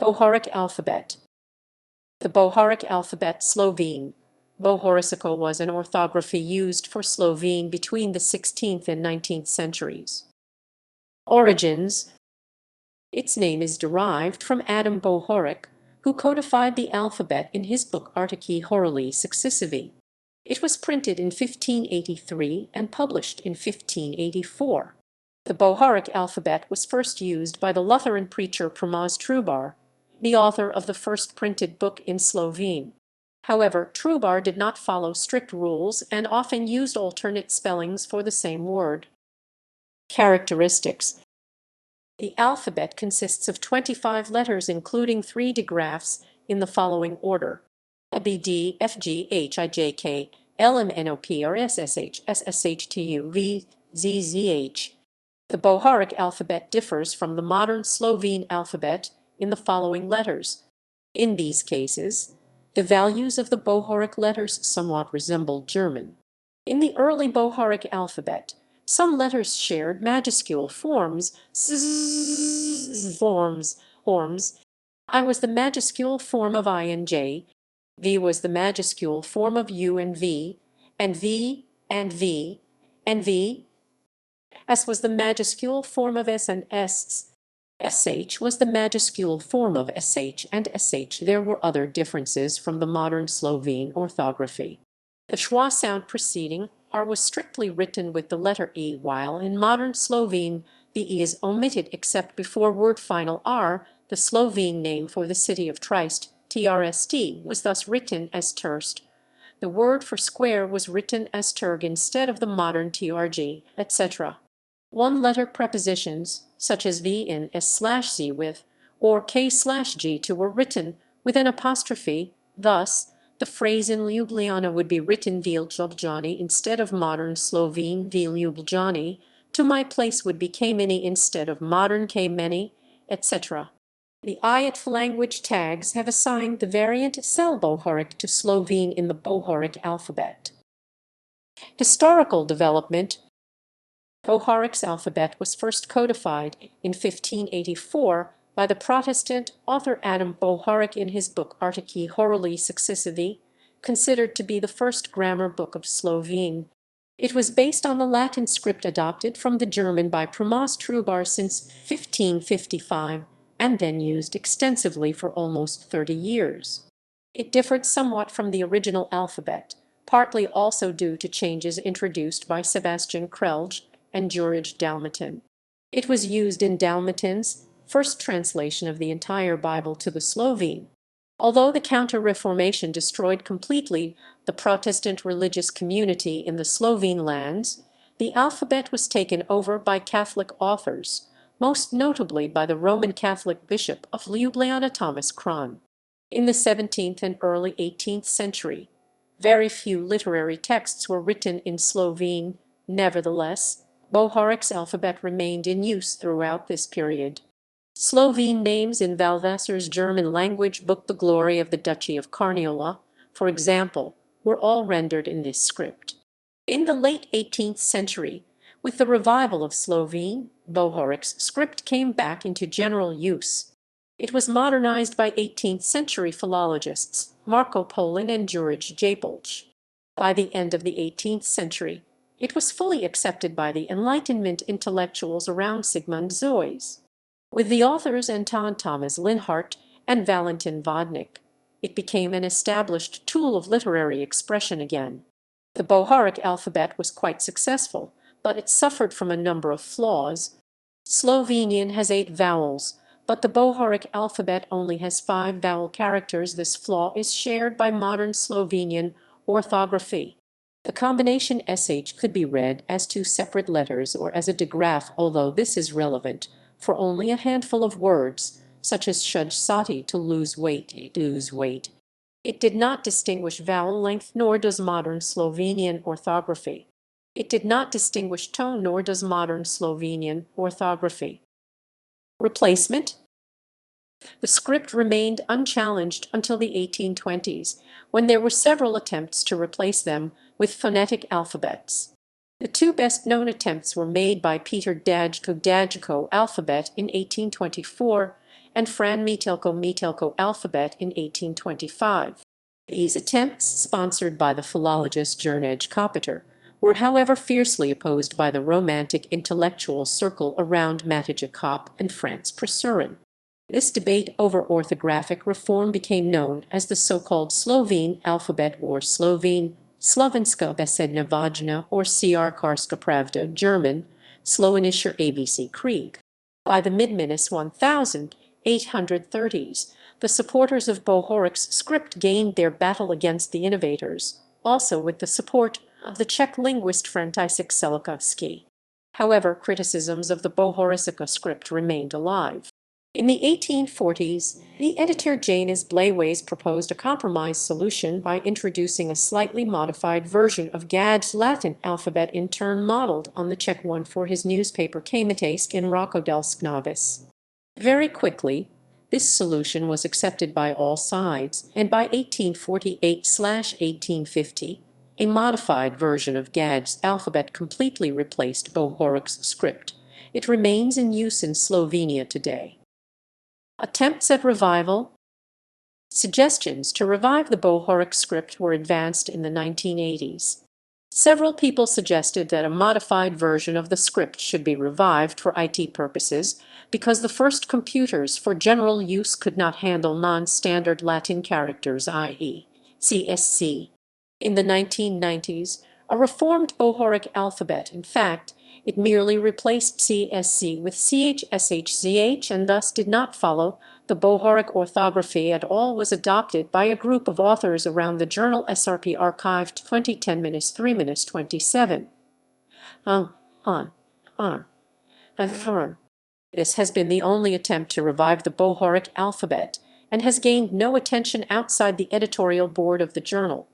Bohoric alphabet. The Bohoric alphabet Slovene. Bohoričica was an orthography used for Slovene between the 16th and 19th centuries. Origins. Its name is derived from Adam Bohorič, who codified the alphabet in his book Artichi Horoli Successivi. It was printed in 1583 and published in 1584. The Bohoric alphabet was first used by the Lutheran preacher Primož Trubar, the author of the first printed book in Slovene. However, Trubar did not follow strict rules and often used alternate spellings for the same word. Characteristics. The alphabet consists of 25 letters including 3 digraphs in the following order: A, B, D, F, G, H, I, J, K, L, M, N, O, P, R, S, S, H, S, S, H, T, U, V, Z, Z, H. The Bohoric alphabet differs from the modern Slovene alphabet in the following letters. In these cases, the values of the Bohoric letters somewhat resemble German. In the early Bohoric alphabet, some letters shared majuscule forms. I was the majuscule form of I and J, V was the majuscule form of U and V, and V, and V, and V. S was the majuscule form of S and S. SH was the majuscule form of SH and SH. There were other differences from the modern Slovene orthography. The schwa sound preceding R was strictly written with the letter E, while in modern Slovene the E is omitted except before word final R. The Slovene name for the city of Trist, Trst, was thus written as Terst. The word for square was written as Terg instead of the modern Trg, etc. One-letter prepositions, such as V in S/Z with, or K/G to were written with an apostrophe. Thus, the phrase in Ljubljana would be written V Ljubljani instead of modern Slovene V Ljubljani. To my place would be Kmeni instead of modern Kmeni, etc. The IATF language tags have assigned the variant Sel Bohoric to Slovene in the Bohoric alphabet. Historical development. Bohoric's alphabet was first codified in 1584 by the Protestant author Adam Bohorič in his book Artichi Horoli Successivi, considered to be the first grammar book of Slovene. It was based on the Latin script adopted from the German by Primož Trubar since 1555 and then used extensively for almost 30 years. It differed somewhat from the original alphabet, partly also due to changes introduced by Sebastian Krelj and George Dalmatin. It was used in Dalmatin's first translation of the entire Bible to the Slovene. Although the Counter-Reformation destroyed completely the Protestant religious community in the Slovene lands, the alphabet was taken over by Catholic authors, most notably by the Roman Catholic Bishop of Ljubljana Thomas Kron. In the 17th and early 18th century, very few literary texts were written in Slovene. Nevertheless, Bohoric's alphabet remained in use throughout this period. Slovene names in Valvassar's German-language book The Glory of the Duchy of Carniola, for example, were all rendered in this script. In the late 18th century, with the revival of Slovene, Bohoric's script came back into general use. It was modernized by 18th-century philologists Marko Polin and Jurij Japolj. By the end of the 18th century, it was fully accepted by the Enlightenment intellectuals around Sigmund Zois. With the authors Anton Thomas Linhart and Valentin Vodnik, it became an established tool of literary expression again. The Bohoric alphabet was quite successful, but it suffered from a number of flaws. Slovenian has 8 vowels, but the Bohoric alphabet only has 5 vowel characters. This flaw is shared by modern Slovenian orthography. The combination sh could be read as 2 separate letters or as a digraph, although this is relevant for only a handful of words, such as shudj sati, to lose weight. It did not distinguish vowel length, nor does modern Slovenian orthography. It did not distinguish tone, nor does modern Slovenian orthography. Replacement. The script remained unchallenged until the 1820s, when there were several attempts to replace them with phonetic alphabets. The 2 best-known attempts were made by Peter Dajko alphabet in 1824 and Fran-Metelko alphabet in 1825. These attempts, sponsored by the philologist Gernot Kopitar, were however fiercely opposed by the Romantic intellectual circle around Matěj Jakob and Franz Prasurin. This debate over orthographic reform became known as the so-called Slovene alphabet or Slovene, Slovenska besedna vajna or Karska pravda, German, Slowenischer ABC Krieg. By the mid-1830s, the supporters of Bohorič's script gained their battle against the innovators, also with the support of the Czech linguist František Čelkovský. However, criticisms of the Bohoričica script remained alive. In the 1840s, the editor Janis Blaževič proposed a compromise solution by introducing a slightly modified version of Gaď's Latin alphabet in turn modeled on the Czech one for his newspaper Kamatesk in Rockodelsk Novice. Very quickly, this solution was accepted by all sides, and by 1848–1850, a modified version of Gaď's alphabet completely replaced Bohorič's script. It remains in use in Slovenia today. Attempts at revival. Suggestions to revive the Bohorič script were advanced in the 1980s. Several people suggested that a modified version of the script should be revived for IT purposes because the first computers for general use could not handle non-standard Latin characters, i.e., CSC. In the 1990s, a reformed Bohorič alphabet, in fact, it merely replaced CSC with CHSHZH and thus did not follow the Bohorič orthography at all, was adopted by a group of authors around the journal SRP archived 2010-3-27. This has been the only attempt to revive the Bohorič alphabet and has gained no attention outside the editorial board of the journal.